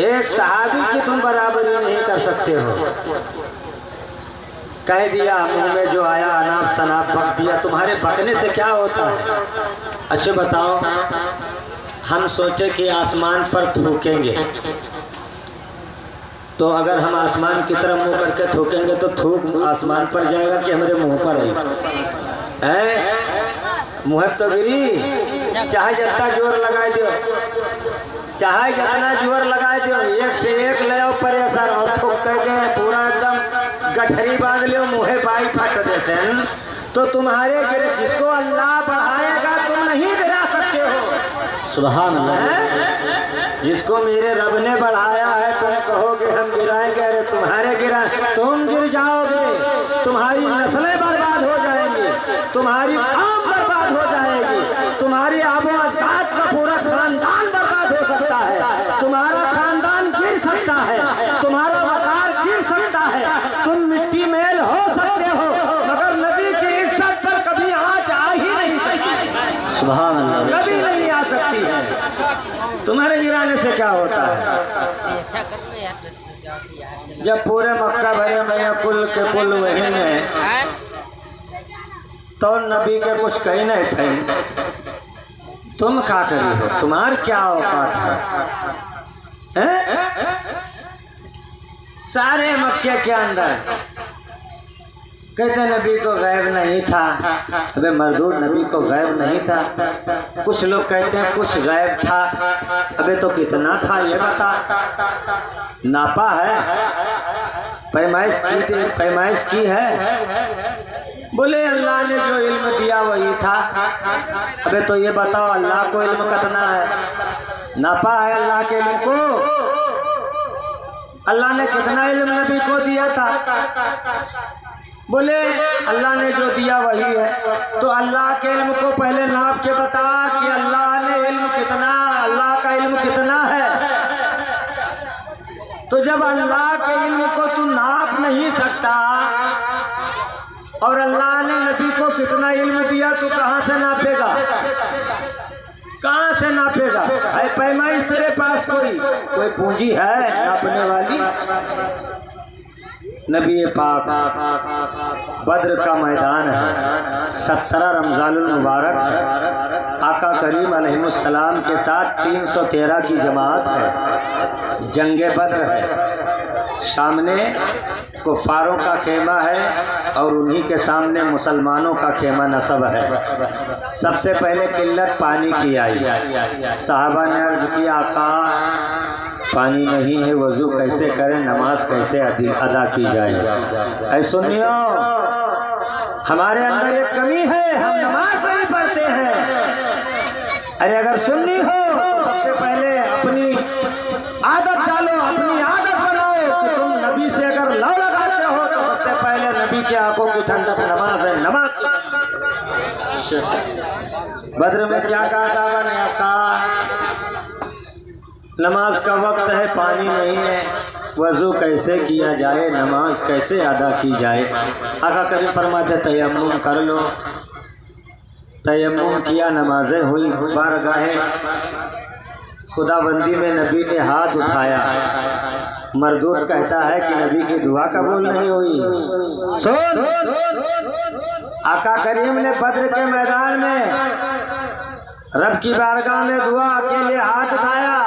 एक सहाबी की तुम बराबरी नहीं कर सकते हो। कह दिया मुंह में जो आया अनाप शनाप बक दिया। तुम्हारे बकने से क्या होता है? अच्छा बताओ, हम सोचे कि आसमान पर थूकेंगे, तो अगर हम आसमान की तरफ मुंह करके थूकेंगे तो थूक आसमान पर जाएगा कि हमारे मुंह पर है? मुँह तो गिरी, चाहे जितना जोर लगाए दो, चाहे जितना जोर लगाए दो, एक से एक ले आओ परेशान और थूक करके पूरा एकदम गठरी बांध लो, मुँहे बाई फट देसे, तो तुम्हारे गिरे जिसको अल्लाह बढ़ाएगा तुम नहीं गिरा सकते हो। सुभान अल्लाह। जिसको मेरे रब ने बढ़ाया है तुम कहोगे हम गिराएंगे, अरे तुम्हारे गिरा तुम गिर जाओगे, तुम्हारी नस्लें बर्बाद हो जाएंगी, तुम्हारी कौम बर्बाद हो जाएगी, तुम्हारी आबो अजदाद का पूरा खानदान बर्बाद हो सकता है, तुम्हारा खानदान गिर सकता है, तुम्हारा वकार गिर सकता है, तुम मिट्टी मेल हो सकते हो, मगर नबी की इज्जत पर कभी आँच आ ही नहीं सकती। सुभान अल्लाह। कभी नहीं आ सकती है। तुम्हारे गिराने से क्या होता है? जब पूरे मक्का भरे में कुल के कुल वही में तो नबी के कुछ कहीं नहीं थे, तुम क्या करी हो? तुम्हार क्या औकात है? सारे मक्के के अंदर कहते नबी को गैब नहीं था। अबे मरदूर, नबी को गैब नहीं था। कुछ लोग कहते हैं कुछ गैब था। अबे तो कितना था ये बता, नापा है, पैमाइश की है? बोले अल्लाह ने जो इल्म दिया वही था। अबे तो ये बताओ अल्लाह को इल्म कितना है? नापा है अल्लाह के इल्म को? अल्लाह ने कितना इल्म नबी को दिया था? बोले अल्लाह ने जो दिया वही है। तो अल्लाह के इल्म को पहले नाप के बता कि अल्लाह ने इल्म कितना, अल्लाह का इल्म कितना है। तो जब अल्लाह के इल्म को तू नाप नहीं सकता और अल्लाह ने नबी को कितना इल्म दिया, तो कहाँ से नापेगा? कहाँ से नापेगा? है पैमाइश तेरे पास कोई पूंजी है नापने वाली? नबी पाक बद्र का मैदान है, 17 रमज़ानुल मुबारक आका करीम अलैहिस्सलाम के साथ 313 की जमात है। जंगे बद्र है, सामने कुफारों का खेमा है और उन्हीं के सामने मुसलमानों का खेमा नसब है। सबसे पहले किल्लत पानी की आई। साहबा ने अर्ज किया आका पानी नहीं है, वजू कैसे करें, नमाज कैसे अदा की जाए? ऐ सुनियो, हमारे अंदर एक कमी है, हम नमाज नहीं पढ़ते हैं। अरे अगर सुन्नी हो तो सबसे पहले अपनी आदत डालो, अपनी आदत बनाओ कि तुम नबी से अगर लव लगाते हो तो सबसे पहले नबी की आंखों की ठंडक नमाज है। नमाज बद्र में क्या कहा साहबा ने? कहा नमाज का वक्त है, पानी नहीं है, वज़ू कैसे किया जाए, नमाज कैसे अदा की जाए? आका करीम फरमाते तयम्मुम कर लो। तयम्मुम किया, नमाजें हुई, बारगाहे खुदाबंदी में नबी ने हाथ उठाया। मरदूद कहता है कि नबी की दुआ कबूल नहीं हुई। सुन, आका करीम ने बद्र के मैदान में रब की बारगाह में दुआ के लिए हाथ उठाया,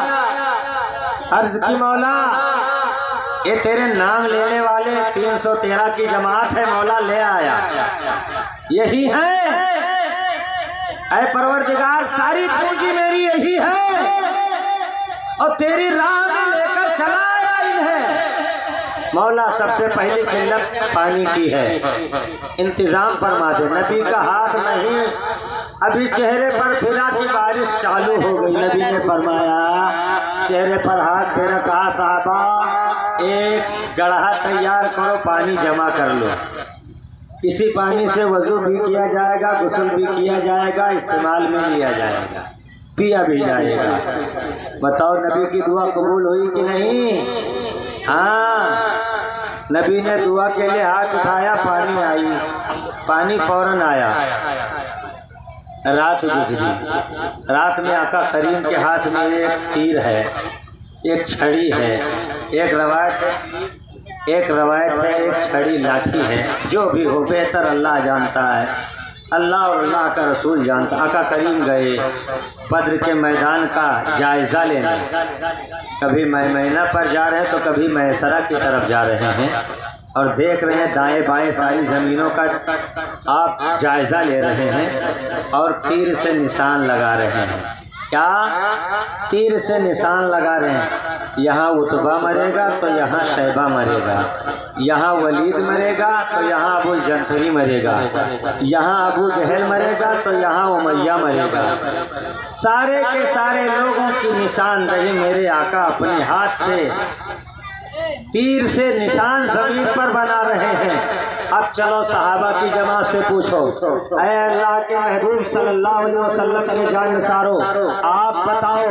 अर्ज की मौला ये तेरे नाम लेने वाले 313 की जमात है, मौला ले आया, यही है। ऐ परवरदिगार सारी पूंजी मेरी यही है और तेरी राह में लेकर चला आया इन्हें। मौला सबसे पहली किल्लत पानी की है, इंतजाम फरमा दे। नबी का हाथ नहीं, अभी चेहरे पर फिरा की बारिश चालू हो गई। नबी ने फरमाया चेहरे पर हाथ फेरा, कहा साहबा एक गढ़ा तैयार करो, पानी जमा कर लो, इसी पानी से वजू भी किया जाएगा, गुस्ल भी किया जाएगा, इस्तेमाल में लिया जाएगा, पिया भी जाएगा। बताओ नबी की दुआ कबूल हुई कि नहीं? हाँ, नबी ने दुआ के लिए हाथ उठाया, पानी आई, पानी फौरन आया। रात गुजरी, रात में आका करीम के हाथ में एक तीर है, एक छड़ी है, एक रवायत है एक छड़ी लाठी है। जो भी हो बेहतर अल्लाह जानता है, अल्लाह और अल्लाह का रसूल जानता। आका करीम गए बद्र के मैदान का जायज़ा लेने। कभी मैमना पर जा रहे हैं तो कभी मैसरा की तरफ जा रहे हैं और देख रहे हैं दाएं बाएं सारी ज़मीनों का आप जायज़ा ले रहे हैं और तीर से निशान लगा रहे हैं। क्या तीर से निशान लगा रहे हैं? यहाँ उतबा मरेगा तो यहाँ शैबा मरेगा, यहाँ वलीद मरेगा तो यहाँ अबू जंतरी मरेगा, यहाँ अबू जहल मरेगा तो यहाँ उमैया मरेगा। सारे के सारे लोगों की निशानदेही मेरे आका अपने हाथ से तीर से निशान जमीन पर बना रहे हैं। अब चलो सहाबा की जमात से पूछो, ऐ अल्लाह के महबूब सल्लल्लाहु अलैहि वसल्लम के जानिसारो, आप बताओ,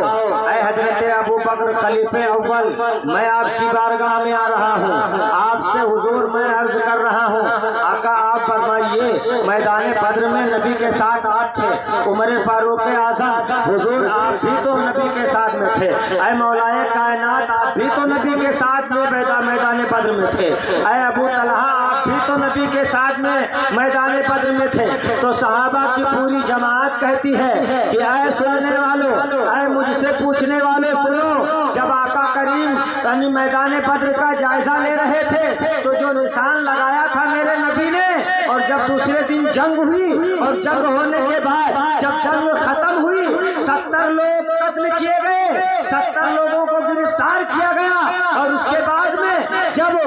ऐ हजरत अबू बकर खलीफे अव्वल, मैं आपकी बारगाह में आ रहा हूँ, आपसे हुजूर मैं अर्ज कर रहा हूँ, आका आप फरमाइए, मैदान बद्र में नबी के साथ आप थे, उमर फारूक आज़म हुजूर आप भी तो नबी के साथ में थे, ऐ मौलाए कायनात आप भी तो नबी के साथ में मैदान बद्र में थे, ऐ अबू तलहा आप भी तो नबी के साथ में मैदान बद्र में थे। तो सहाबा की पूरी जमात कहती है कि ऐ सुनने वालों, ऐ मुझसे पूछने वाले सुनो, जब आका करीम यानी मैदान बद्र का जायजा ले रहे थे तो जो निशान लगाया था मेरे नबी ने, और जब दूसरे दिन जंग हुई और जंग होने के बाद जब जंग खत्म हुई 70 लोग कत्ल किए गए, 70 लोगों को गिरफ्तार किया गया, और उसके बाद में जब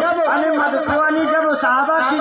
जब सहाबा की